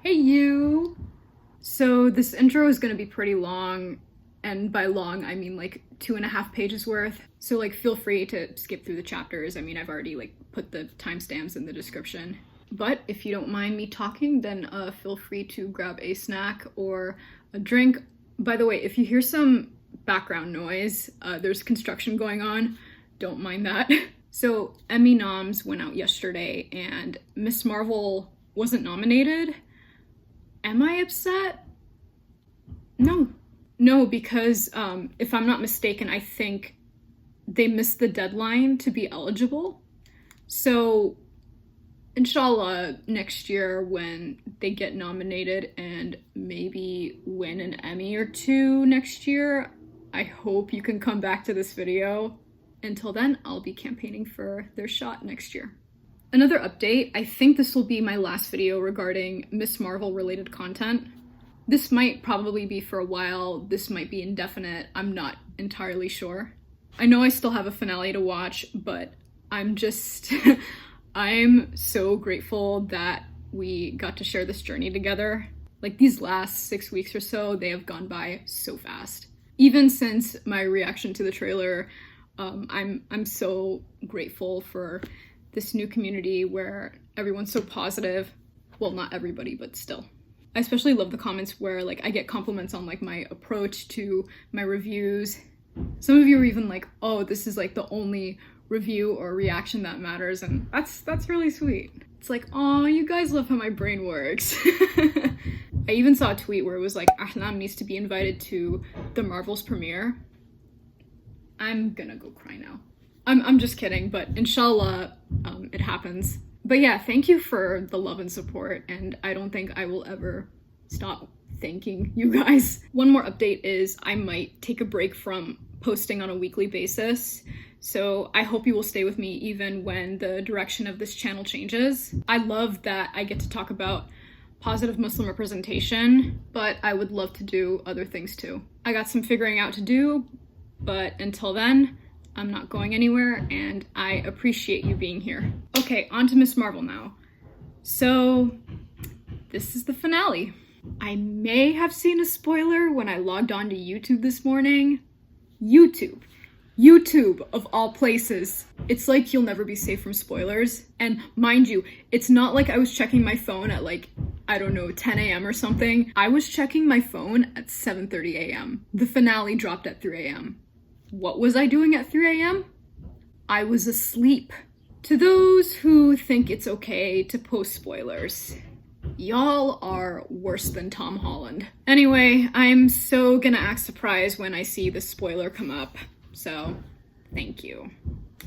Hey you! So this intro is gonna be pretty long, and by long I mean like 2.5 pages worth. So like feel free to skip through the chapters. I mean I've already like put the timestamps in the description. But if you don't mind me talking, then feel free to grab a snack or a drink. By the way, if you hear some background noise, there's construction going on. Don't mind that. So Emmy noms went out yesterday and Miss Marvel wasn't nominated. Am I upset? No. No, because if I'm not mistaken, I think they missed the deadline to be eligible. So inshallah, next year when they get nominated and maybe win an Emmy or two next year, I hope you can come back to this video. Until then, I'll be campaigning for their shot next year. Another update, I think this will be my last video regarding Miss Marvel related content. This might probably be for a while, this might be indefinite, I'm not entirely sure. I know I still have a finale to watch, but I'm just, I'm so grateful that we got to share this journey together. Like these last 6 weeks or so, they have gone by so fast. Even since my reaction to the trailer, I'm so grateful for this new community where everyone's so positive. Well, not everybody, but still. I especially love the comments where like I get compliments on like my approach to my reviews. Some of you are even like, oh, this is like the only review or reaction that matters, and that's really sweet. It's like, oh, you guys love how my brain works. I even saw a tweet where it was like, Ahlam needs to be invited to the Marvel's premiere. I'm gonna go cry now. I'm just kidding, but inshallah, it happens. But yeah, thank you for the love and support, and I don't think I will ever stop thanking you guys. One more update is I might take a break from posting on a weekly basis, so I hope you will stay with me even when the direction of this channel changes. I love that I get to talk about positive Muslim representation, but I would love to do other things too. I got some figuring out to do, but until then, I'm not going anywhere, and I appreciate you being here. Okay, on to Miss Marvel now. So, this is the finale. I may have seen a spoiler when I logged on to YouTube this morning. YouTube, of all places. It's like you'll never be safe from spoilers. And mind you, it's not like I was checking my phone at like, I don't know, 10 a.m. or something. I was checking my phone at 7:30 a.m. The finale dropped at 3 a.m. What was I doing at 3 a.m.? I was asleep. To those who think it's okay to post spoilers, y'all are worse than Tom Holland. Anyway, I'm so gonna act surprised when I see the spoiler come up, so thank you.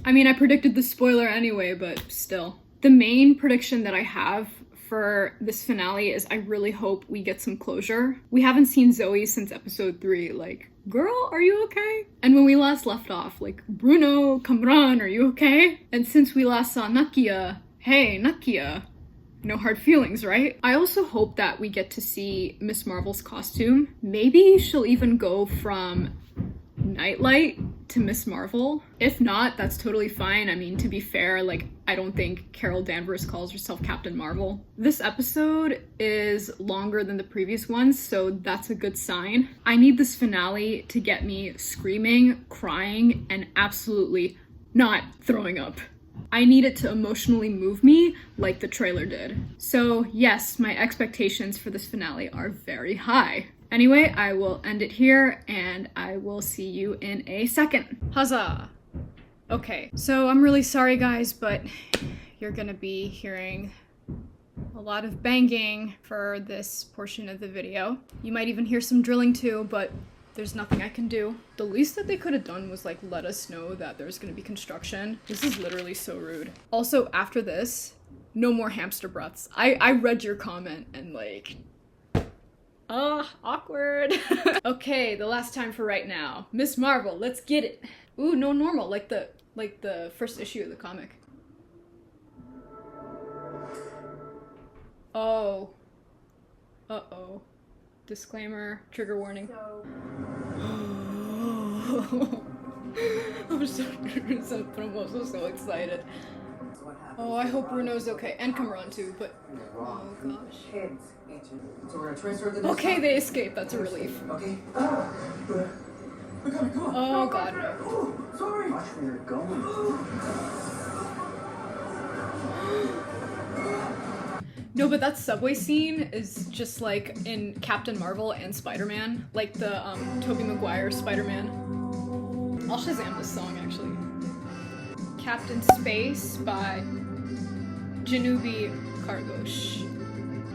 I mean, I predicted the spoiler anyway, but still. The main prediction that I have for this finale is I really hope we get some closure. We haven't seen Zoe since episode 3, like, girl, are you okay? And when we last left off, like, Bruno, Kamran, are you okay? And since we last saw Nakia, hey, Nakia, no hard feelings, right? I also hope that we get to see Miss Marvel's costume. Maybe she'll even go from Nightlight to Miss Marvel. If not, that's totally fine. I mean, to be fair, like, I don't think Carol Danvers calls herself Captain Marvel. This episode is longer than the previous ones, so that's a good sign. I need this finale to get me screaming, crying, and absolutely not throwing up. I need it to emotionally move me like the trailer did. So yes, my expectations for this finale are very high. Anyway, I will end it here, and I will see you in a second. Huzzah! Okay, so I'm really sorry guys, but you're gonna be hearing a lot of banging for this portion of the video. You might even hear some drilling too, but there's nothing I can do. The least that they could have done was like let us know that there's gonna be construction. This is literally so rude. Also, after this, no more hamster breaths. I read your comment and like, awkward. Okay, the last time for right now. Miss Marvel, let's get it. Ooh, no normal, like the first issue of the comic. Oh. Uh-oh. Disclaimer, trigger warning. I'm so famoso, so excited. What happened? Oh, I hope Bruno's okay. And Kamran too, but... Oh, gosh. So we're gonna transfer the Okay, they escaped. That's a relief. Okay. We gotta go. Oh, God, no. Oh, sorry. Watch where you're going. No, but that subway scene is just like in Captain Marvel and Spider-Man. Like the Tobey Maguire Spider-Man. I'll Shazam this song, actually. Captain Space by Janubi Kargosh.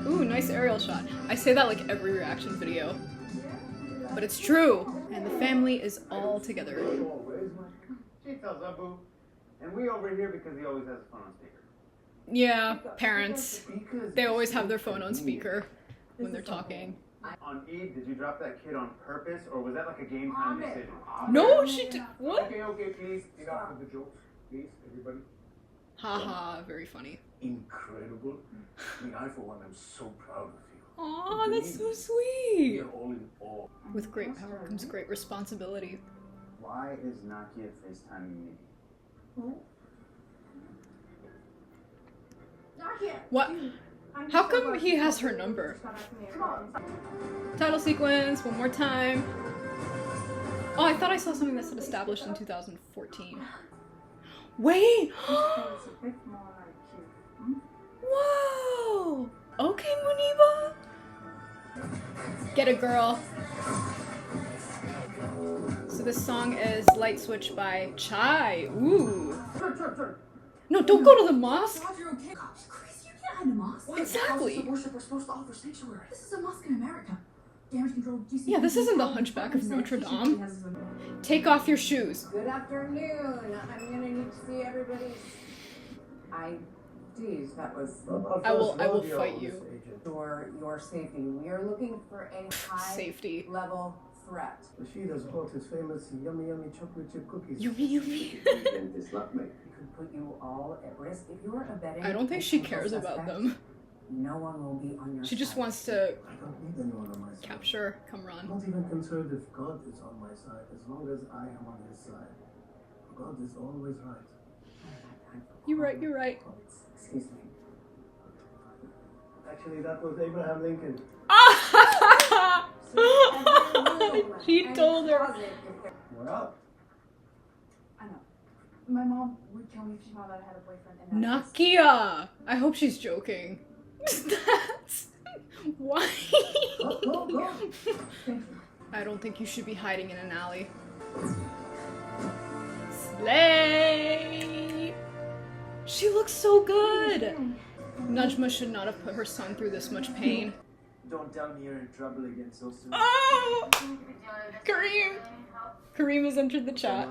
Ooh, nice aerial shot. I say that like every reaction video. But it's true! And the family is all together. And we over here because he always has his phone on speaker. Yeah, parents. They always have their phone on speaker when they're talking. On Eid, did you drop that kid on purpose, or was that like a game time decision? No, she did. What? Okay, please. Get off with the jokes, please, everybody. Haha, very funny. Incredible. I mean, I for one am so proud of you. Aw, that's so sweet. You're all in awe. With great power comes great responsibility. Why is Nakia FaceTiming me? What? How come he has her number? Title sequence, one more time. Oh, I thought I saw something that said established in 2014. Wait! Whoa! Okay, Muniba! Get it, girl. So this song is Light Switch by Chai. Ooh. No, don't go to the mosque. Exactly. This is a mosque in America. Damage control. Yeah, this isn't the Hunchback of Notre Dame. Take off your shoes. Good afternoon. I'm gonna need to see everybody's IDs. That was I will fight you. for your safety. We are looking for a high Safety. level threat. Rashida's hot is famous yummy chocolate chip cookies. Yummy. It's not me. It could put you all at risk if you are abetting. I don't think she cares about suspect, them. No one will be on your She just side. wants to I don't need anyone on my side. capture I'm Kamran. not even concerned if God is on my side, as long as I am on his side. God is always right. You're right, you're right. Excuse me. Actually, that was Abraham Lincoln. She told her. What up? I know. My mom would kill me if she found out I had a boyfriend. And Nakia! I hope she's joking. That's... Why? Go. I don't think you should be hiding in an alley. Slay! She looks so good! Najma should not have put her son through this much pain. Don't tell me you're in trouble again so soon. Oh! Kareem! Kareem has entered the chat.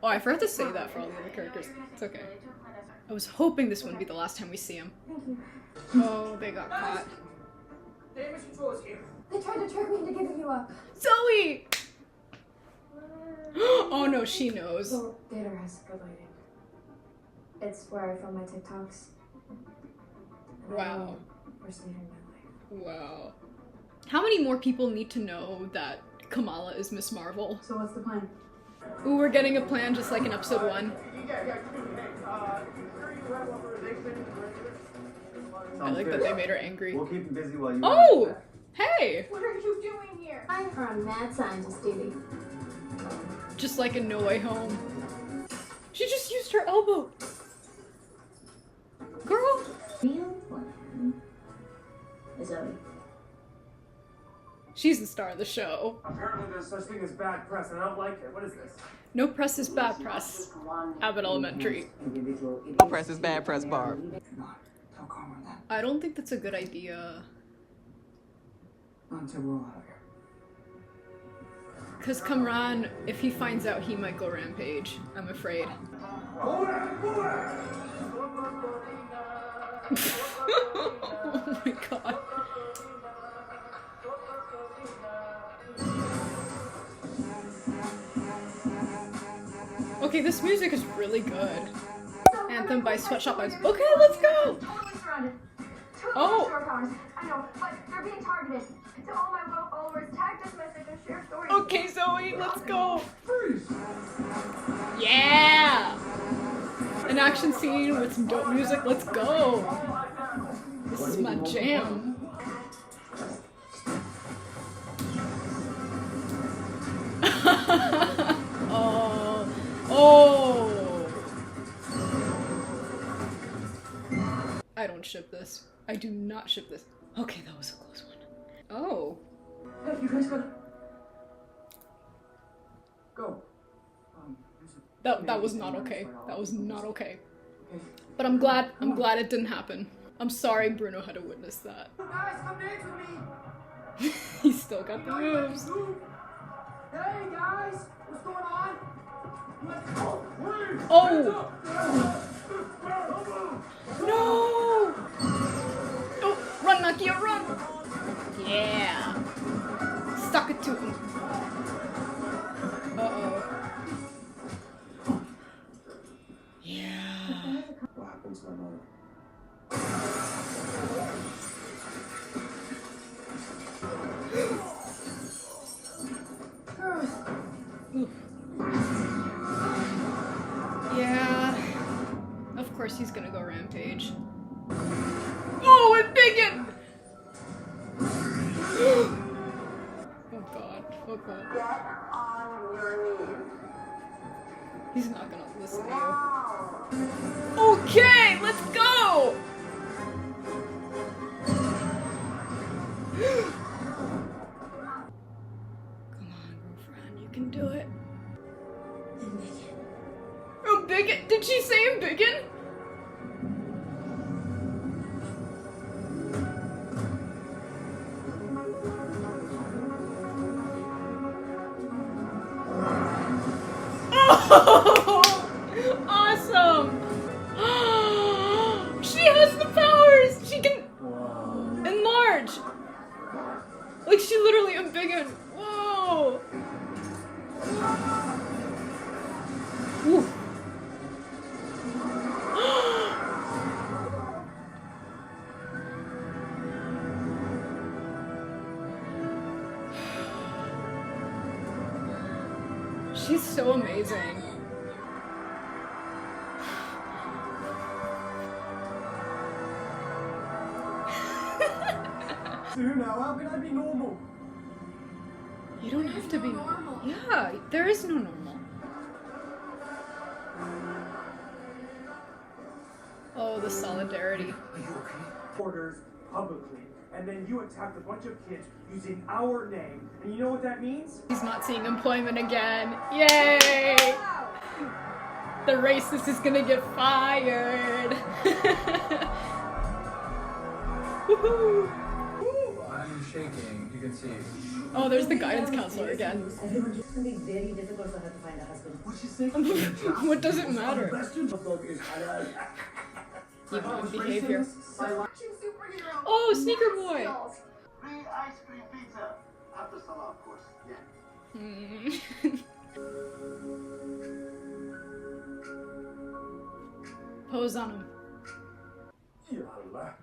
Oh, I forgot to say that for all the other characters. It's okay. I was hoping this wouldn't be the last time we see him. Oh, they got caught. Damage control is here. They tried to trick me into giving you up. Zoe! Oh no, she knows. So, theater has good lighting. It's where I film my TikToks. And I Wow. know First leader in my life. Wow. How many more people need to know that Kamala is Miss Marvel? So what's the plan? Ooh, we're getting a plan just like in episode 1. I like that they made her angry. We'll keep him busy while you. Oh! Hey! What are you doing here? I'm on mad scientist duty. Just like in No Way Home. She just used her elbow! Girl! Real plan is Zoe. She's the star of the show. Apparently there's such thing as bad press, and I don't like it. What is this? No press is bad press. Abbott Elementary. No press is bad press, Barb. Tell Carmen that I don't think that's a good idea. not until we're all out of here. Cause Kamran, if he finds out, he might go rampage. I'm afraid. Oh my god. Okay, this music is really good. Anthem by Sweatshop Boys. Okay, let's go! Oh! I know, but they're being targeted. To all my followers, tag this message and share stories. Okay, Zoe, let's go! Yeah! An action scene with some dope music. Let's go. This is my jam. Oh. Oh. I don't ship this. I do not ship this. Okay, that was a close one. Oh. Hey, you guys gotta go. That was not okay. That was not okay. But I'm glad it didn't happen. I'm sorry Bruno had to witness that. Guys, come dance with me. He's still got the moves. Hey guys, what's going on? Let's go. Oh! No! Oh, run, Nakia, run! Yeah. Stuck it to him. Uh-oh. Yeah. What happened to my mother? Yeah. Of course he's gonna go rampage. Oh, and Biggin! Oh god. Oh god. Get on your knees. He's not gonna listen to you. Okay, let's go! Come on, girlfriend, you can do it. Oh, Biggin! Did she say him Biggin? Oh! Awesome! She has the powers! She can enlarge! Like she literally unbiggin. Whoa! Ooh. She's so amazing. Now, how can I be normal? You don't have to be normal. Yeah, there is no normal. Oh, the solidarity. Are you okay? Orders publicly, and then you attacked a bunch of kids using our name, and you know what that means? He's not seeing employment again. Yay! The racist is gonna get fired. Woohoo! I'm shaking, you can see. Oh, there's the guidance counselor again. Everyone just gonna be very difficult for her to find a husband. What'd you say? What does it matter? Even on behavior. Oh, sneaker boy! Free ice cream pizza. After Salah, of course. Yeah. Pose on him. Ya Allah.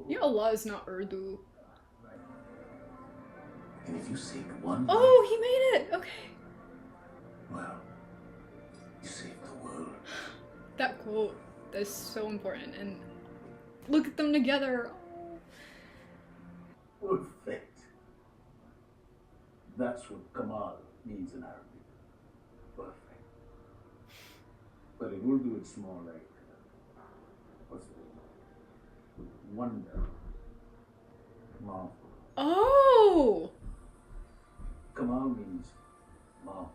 Ya Allah is not Urdu. And if you saved one, Oh, he made it! Okay. well, you saved the world. That quote is so important, and look at them together. Perfect. That's what Kamal means in Arabic. Perfect. But in Urdu, it's more like, what's the word? Wonder. Marvel. Oh! Kamal means marvel.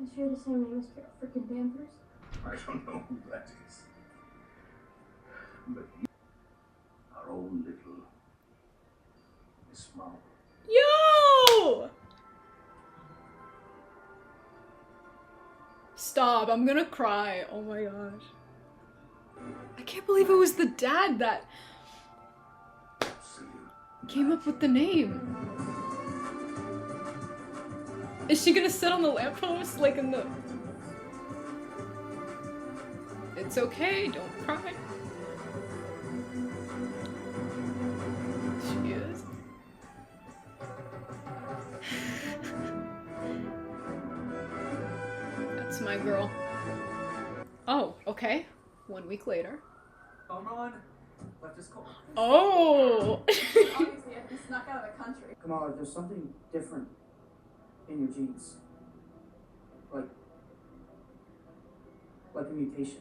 I share the same name as freaking Panthers. I don't know who that is. But you, our own little Miss Marvel. Yo! Stop, I'm gonna cry. Oh my gosh. I can't believe it was the dad that came up with the name. Is she gonna sit on the lamppost like in the... It's okay, don't cry. She is. That's my girl. Oh, okay. 1 week later. Kamran left his call. Oh! Obviously, he snuck out of the country. Kamala, there's something different in your genes. Like a mutation.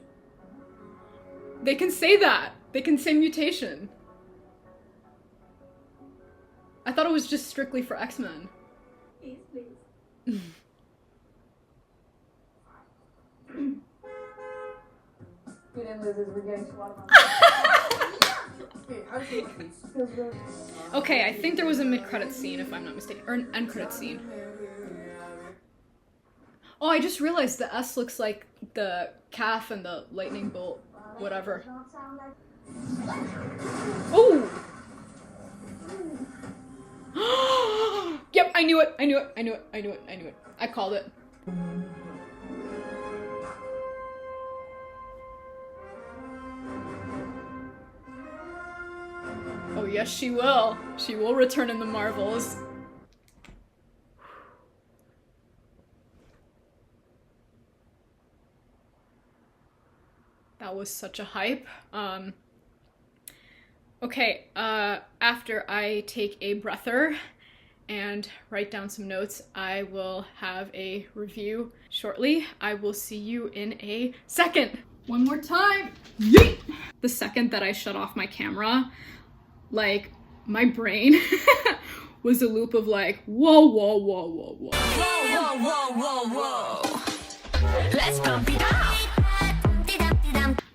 They can say that. They can say mutation. I thought it was just strictly for X-Men. Please. We didn't lose as we're getting shawarma. Okay, I think there was a mid-credit scene, if I'm not mistaken. Or an end-credit scene. Oh, I just realized the S looks like the calf and the lightning bolt. Whatever. Oh! Yep, I knew it. I called it. Oh yes, she will. She will return in the Marvels. That was such a hype. Okay, after I take a breather and write down some notes, I will have a review shortly. I will see you in a second. One more time. Yeet! The second that I shut off my camera, like, my brain was a loop of like, whoa, whoa, whoa, whoa, whoa. Whoa, whoa, whoa, whoa, whoa. Let's pump it up.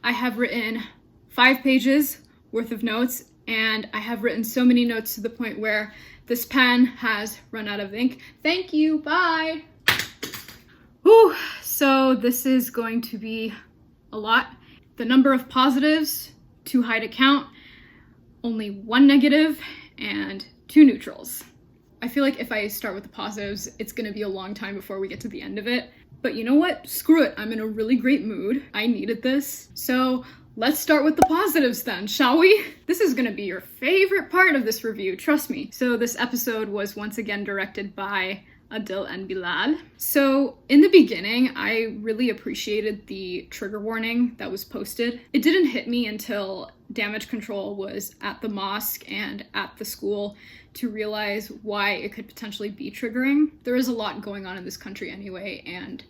I have written 5 pages worth of notes, and I have written so many notes to the point where this pen has run out of ink. Thank you, bye! Whew, so this is going to be a lot. The number of positives, too high to count, only 1 negative, and 2 neutrals. I feel like if I start with the positives, it's gonna be a long time before we get to the end of it. But you know what? Screw it. I'm in a really great mood. I needed this. So let's start with the positives then, shall we? This is gonna be your favorite part of this review, trust me. So this episode was once again directed by Adil and Bilal. So in the beginning, I really appreciated the trigger warning that was posted. It didn't hit me until Damage Control was at the mosque and at the school to realize why it could potentially be triggering. There is a lot going on in this country anyway, and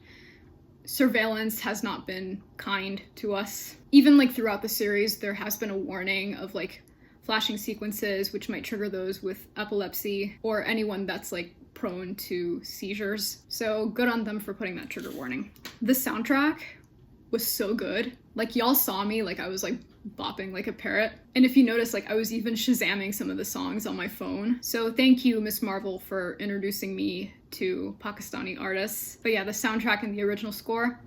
surveillance has not been kind to us. Even like throughout the series, there has been a warning of like flashing sequences, which might trigger those with epilepsy or anyone that's like prone to seizures. So good on them for putting that trigger warning. The soundtrack was so good. Like y'all saw me, like I was like bopping like a parrot. And if you notice, like I was even Shazamming some of the songs on my phone. So thank you, Miss Marvel, for introducing me to Pakistani artists. But yeah, the soundtrack and the original score,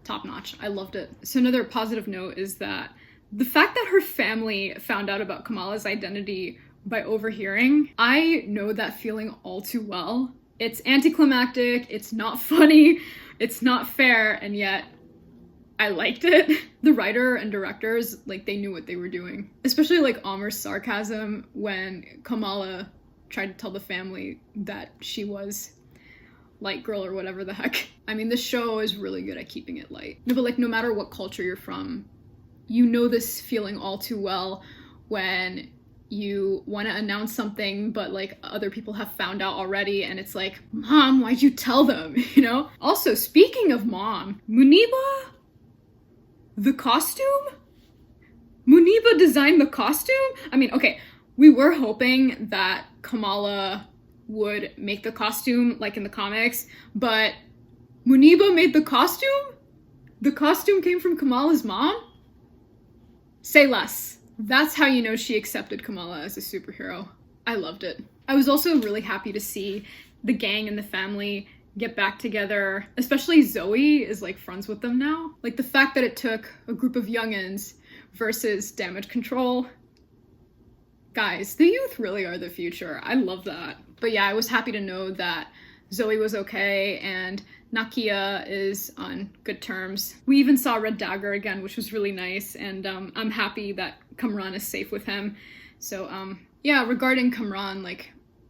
top notch. I loved it. So another positive note is that the fact that her family found out about Kamala's identity by overhearing, I know that feeling all too well. It's anticlimactic, it's not funny, it's not fair, and yet I liked it. The writer and directors, like, they knew what they were doing. Especially like Amar's sarcasm when Kamala tried to tell the family that she was light girl or whatever the heck. I mean, this show is really good at keeping it light. No, but like no matter what culture you're from, you know this feeling all too well when you want to announce something but like other people have found out already and it's like, Mom, why'd you tell them, you know? Also, speaking of Mom, Muniba? The costume? Muniba designed the costume? I mean, okay, we were hoping that Kamala would make the costume like in the comics, but Muniba made the costume? The costume came from Kamala's mom? Say less. That's how you know she accepted Kamala as a superhero. I loved it. I was also really happy to see the gang and the family get back together, especially Zoe is like friends with them now. Like the fact that it took a group of youngins versus Damage Control. Guys, the youth really are the future. I love that. But yeah, I was happy to know that Zoe was okay and Nakia is on good terms. We even saw Red Dagger again, which was really nice, and I'm happy that Kamran is safe with him. So yeah, regarding Kamran, like,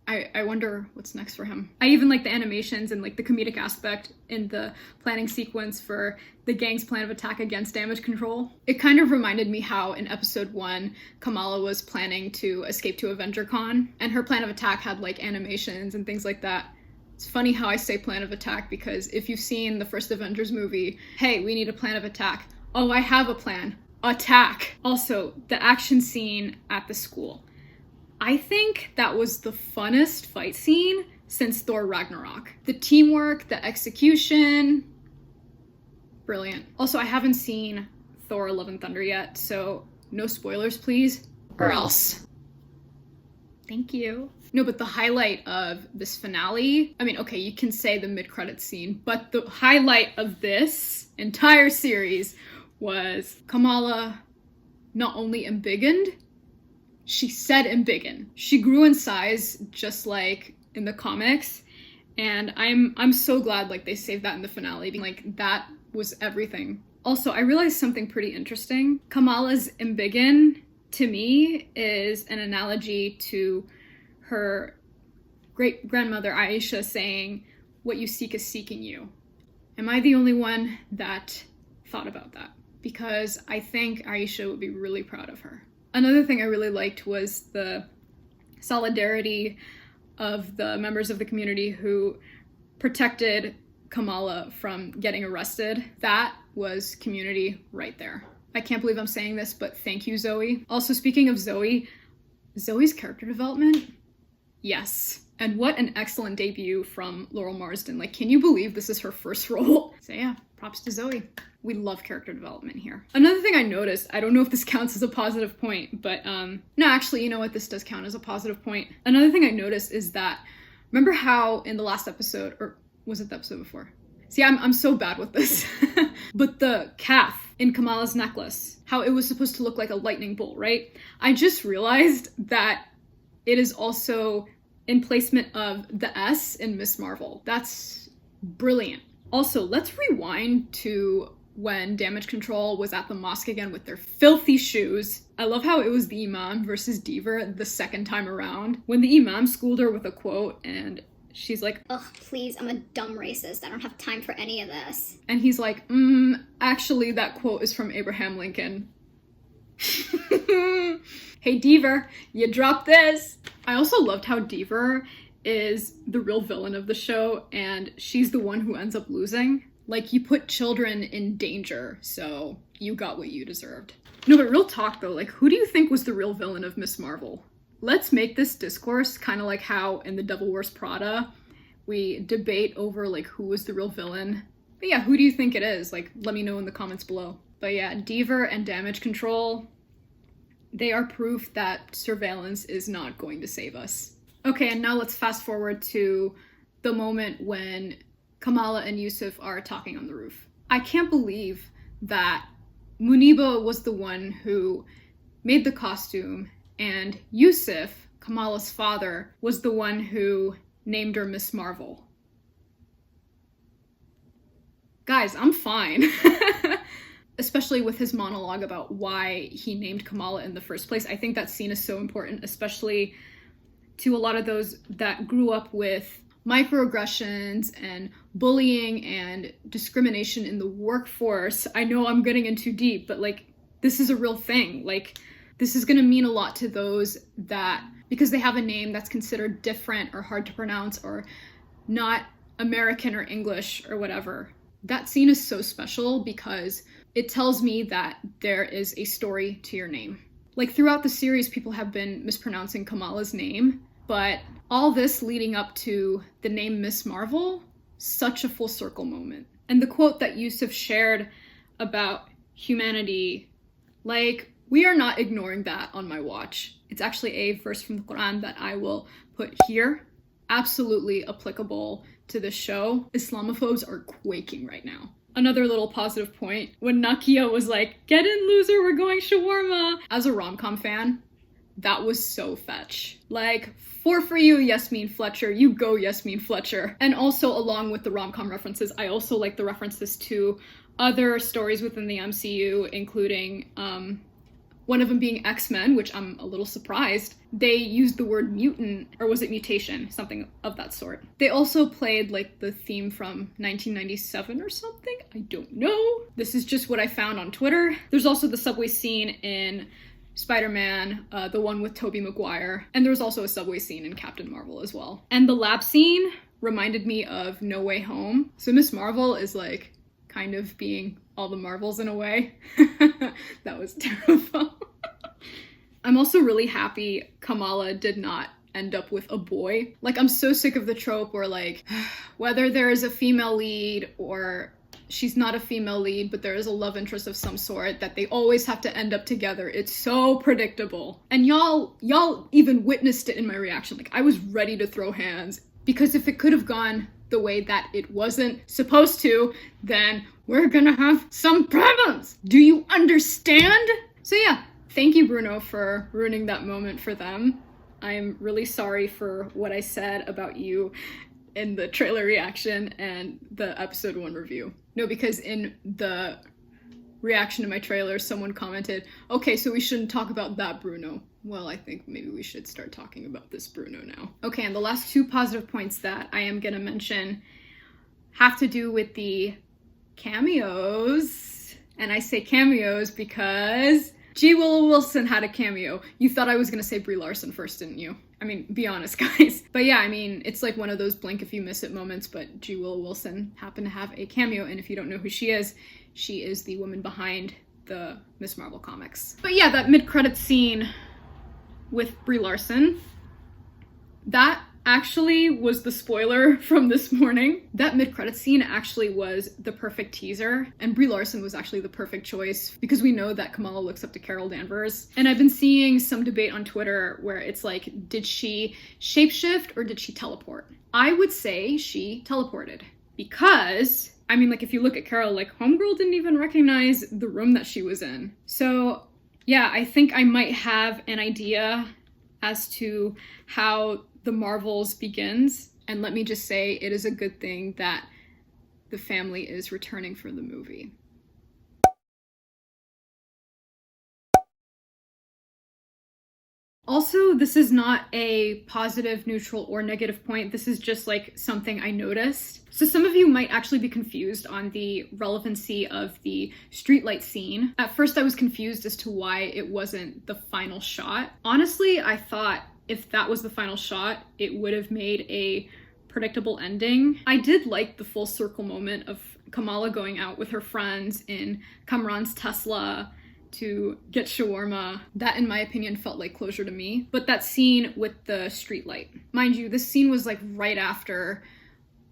I wonder what's next for him. I even like the animations and like the comedic aspect in the planning sequence for the gang's plan of attack against damage control. It kind of reminded me how in episode 1, Kamala was planning to escape to AvengerCon, and her plan of attack had like animations and things like that. It's funny how I say plan of attack because if you've seen the first Avengers movie, hey, we need a plan of attack. Oh, I have a plan. Attack. Also, the action scene at the school. I think that was the funnest fight scene since Thor Ragnarok. The teamwork, the execution, brilliant. Also, I haven't seen Thor Love and Thunder yet, so no spoilers, please, or else. Thank you. No, but the highlight of this finale, I mean, okay, you can say the mid-credits scene, but the highlight of this entire series was Kamala not only embiggened, she said embiggen. She grew in size just like in the comics, and I'm so glad like they saved that in the finale. Like that was everything. Also, I realized something pretty interesting. Kamala's embiggen to me is an analogy to her great-grandmother Aisha saying, "What you seek is seeking you." Am I the only one that thought about that? Because I think Aisha would be really proud of her. Another thing I really liked was the solidarity of the members of the community who protected Kamala from getting arrested. That was community right there. I can't believe I'm saying this, but thank you, Zoe. Also, speaking of Zoe, Zoe's character development, yes. And what an excellent debut from Laurel Marsden. Like, can you believe this is her first role? So yeah, props to Zoe. We love character development here. Another thing I noticed, I don't know if this counts as a positive point, but no, actually, you know what? This does count as a positive point. Another thing I noticed is that, remember how in the last episode, or was it the episode before? See, I'm so bad with this. But the calf in Kamala's necklace, how it was supposed to look like a lightning bolt, right? I just realized that it is also in placement of the S in Miss Marvel. That's brilliant. Also, let's rewind to when Damage Control was at the mosque again with their filthy shoes. I love how it was the Imam versus Deaver the second time around. When the Imam schooled her with a quote and she's like, "Ugh, please, I'm a dumb racist. I don't have time for any of this." And he's like, actually that quote is from Abraham Lincoln. Hey Deaver, you dropped this. I also loved how Deaver is the real villain of the show and she's the one who ends up losing. Like, you put children in danger, so you got what you deserved. No, but real talk though, like, who do you think was the real villain of Miss Marvel? Let's make this discourse kind of like how in The Devil Wears Prada, we debate over like who was the real villain. But yeah, who do you think it is? Like, let me know in the comments below. But yeah, Deaver and Damage Control, they are proof that surveillance is not going to save us. Okay, and now let's fast forward to the moment when Kamala and Yusuf are talking on the roof. I can't believe that Muniba was the one who made the costume and Yusuf, Kamala's father, was the one who named her Miss Marvel. Guys, I'm fine. Especially with his monologue about why he named Kamala in the first place. I think that scene is so important, especially to a lot of those that grew up with microaggressions and bullying and discrimination in the workforce. I know I'm getting in too deep, but like, this is a real thing. Like, this is gonna mean a lot to those that, because they have a name that's considered different or hard to pronounce or not American or English or whatever. That scene is so special because it tells me that there is a story to your name. Like, throughout the series, people have been mispronouncing Kamala's name, but all this leading up to the name Miss Marvel, such a full circle moment. And the quote that Yusuf shared about humanity, like, we are not ignoring that on my watch. It's actually a verse from the Quran that I will put here. Absolutely applicable to this show. Islamophobes are quaking right now. Another little positive point, when Nakia was like, "Get in, loser, we're going shawarma." As a rom-com fan, that was so fetch. Like, four for you, Yasmin Fletcher. You go, Yasmin Fletcher. And also, along with the rom-com references, I also like the references to other stories within the MCU, including one of them being X-Men, which I'm a little surprised. They used the word mutant, or was it mutation? Something of that sort. They also played like the theme from 1997 or something? I don't know. This is just what I found on Twitter. There's also the subway scene in Spider-Man, the one with Tobey Maguire, and there was also a subway scene in Captain Marvel as well. And the lab scene reminded me of No Way Home. So Miss Marvel is like kind of being all the Marvels in a way. That was terrible. I'm also really happy Kamala did not end up with a boy. Like, I'm so sick of the trope where like, whether there is a female lead or she's not a female lead, but there is a love interest of some sort, that they always have to end up together. It's so predictable. And y'all even witnessed it in my reaction. Like, I was ready to throw hands, because if it could have gone the way that it wasn't supposed to, then we're gonna have some problems. Do you understand? So yeah, thank you, Bruno, for ruining that moment for them. I'm really sorry for what I said about you in the trailer reaction and the episode 1 review. No, because in the reaction to my trailer, someone commented, okay, so we shouldn't talk about that Bruno. Well, I think maybe we should start talking about this Bruno now. Okay, and the last 2 positive points that I am gonna mention have to do with the cameos. And I say cameos because G. Willow Wilson had a cameo. You thought I was gonna say Brie Larson first, didn't you? I mean, be honest, guys. But yeah, I mean, it's like one of those blink if you miss it moments, but G. Willow Wilson happened to have a cameo, and if you don't know who she is the woman behind the Miss Marvel comics. But yeah, that mid-credits scene with Brie Larson, that actually was the spoiler from this morning. That mid-credits scene actually was the perfect teaser, and Brie Larson was actually the perfect choice because we know that Kamala looks up to Carol Danvers. And I've been seeing some debate on Twitter where it's like, did she shapeshift or did she teleport? I would say she teleported, because I mean, like, if you look at Carol, like, homegirl didn't even recognize the room that she was in. So yeah, I think I might have an idea as to how the Marvels begins, and let me just say, it is a good thing that the family is returning for the movie. Also, this is not a positive, neutral, or negative point. This is just like something I noticed. So some of you might actually be confused on the relevancy of the streetlight scene. At first I was confused as to why it wasn't the final shot. Honestly, I thought if that was the final shot, it would have made a predictable ending. I did like the full circle moment of Kamala going out with her friends in Kamran's Tesla to get shawarma. That, in my opinion, felt like closure to me. But that scene with the streetlight. Mind you, this scene was like right after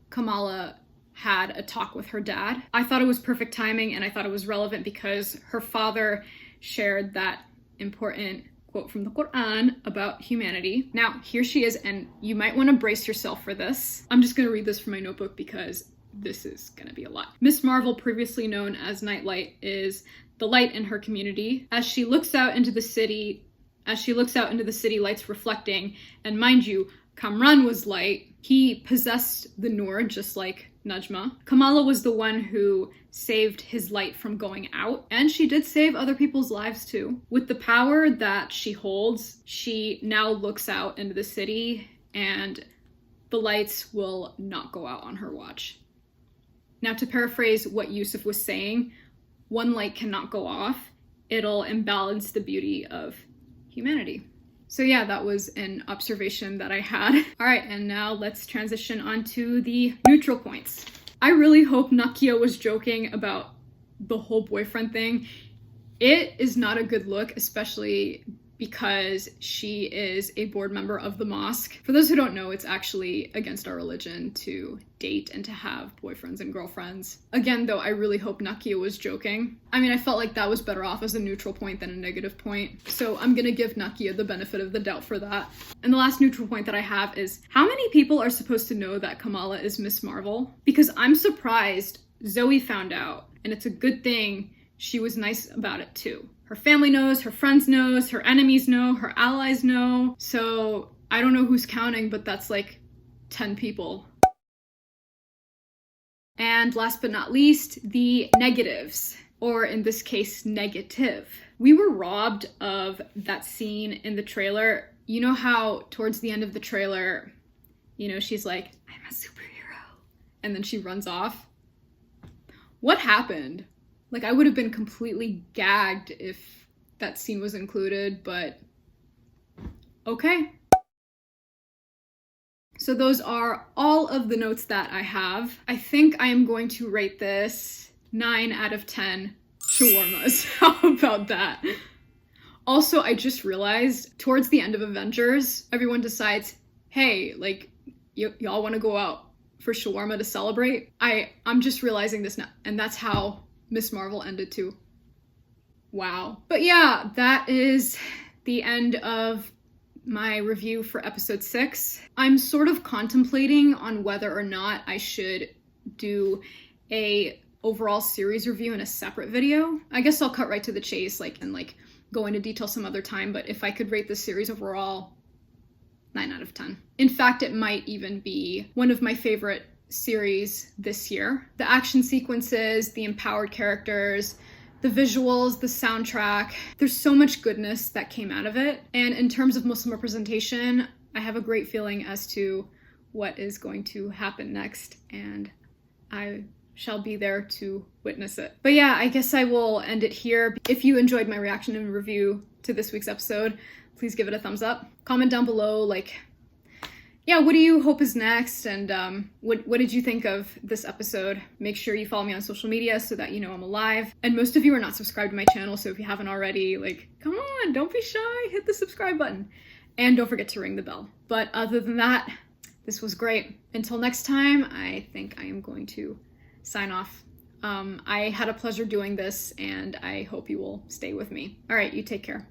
Kamala had a talk with her dad. I thought it was perfect timing, and I thought it was relevant because her father shared that important quote from the Quran about humanity. Now, here she is, and you might want to brace yourself for this. I'm just going to read this from my notebook because this is going to be a lot. Miss Marvel, previously known as Nightlight, is the light in her community. As she looks out into the city, lights reflecting, and mind you, Kamran was light. He possessed the Noor, just like Najma. Kamala was the one who saved his light from going out, and she did save other people's lives too. With the power that she holds, she now looks out into the city, and the lights will not go out on her watch. Now, to paraphrase what Yusuf was saying, one light cannot go off. It'll imbalance the beauty of humanity. So yeah, that was an observation that I had. All right, and now let's transition onto the neutral points. I really hope Nakia was joking about the whole boyfriend thing. It is not a good look, especially because she is a board member of the mosque. For those who don't know, it's actually against our religion to date and to have boyfriends and girlfriends. Again, though, I really hope Nakia was joking. I mean, I felt like that was better off as a neutral point than a negative point. So I'm gonna give Nakia the benefit of the doubt for that. And the last neutral point that I have is, how many people are supposed to know that Kamala is Miss Marvel? Because I'm surprised Zoe found out, and it's a good thing she was nice about it too. Her family knows, her friends knows, her enemies know, her allies know. So I don't know who's counting, but that's like 10 people. And last but not least, the negatives, or in this case, negative. We were robbed of that scene in the trailer. You know how towards the end of the trailer, you know, she's like, I'm a superhero, and then she runs off? What happened? Like, I would have been completely gagged if that scene was included, but okay. So those are all of the notes that I have. I think I am going to rate this 9 out of 10 shawarmas. How about that? Also, I just realized towards the end of Avengers, everyone decides, hey, like, y'all want to go out for shawarma to celebrate? I'm just realizing this now, and that's how Miss Marvel ended too. Wow. But yeah, that is the end of my review for episode 6. I'm sort of contemplating on whether or not I should do a overall series review in a separate video. I guess I'll cut right to the chase, and go into detail some other time, but if I could rate this series overall, 9 out of 10. In fact, it might even be one of my favorite series this year. The action sequences, the empowered characters, the visuals, the soundtrack, there's so much goodness that came out of it. And in terms of Muslim representation, I have a great feeling as to what is going to happen next, and I shall be there to witness it. But yeah, I guess I will end it here. If you enjoyed my reaction and review to this week's episode, please give it a thumbs up. Comment down below, yeah, what do you hope is next? And what did you think of this episode? Make sure you follow me on social media so that you know I'm alive. And most of you are not subscribed to my channel, so if you haven't already, come on, don't be shy, hit the subscribe button. And don't forget to ring the bell. But other than that, this was great. Until next time, I think I am going to sign off. I had a pleasure doing this, and I hope you will stay with me. All right, you take care.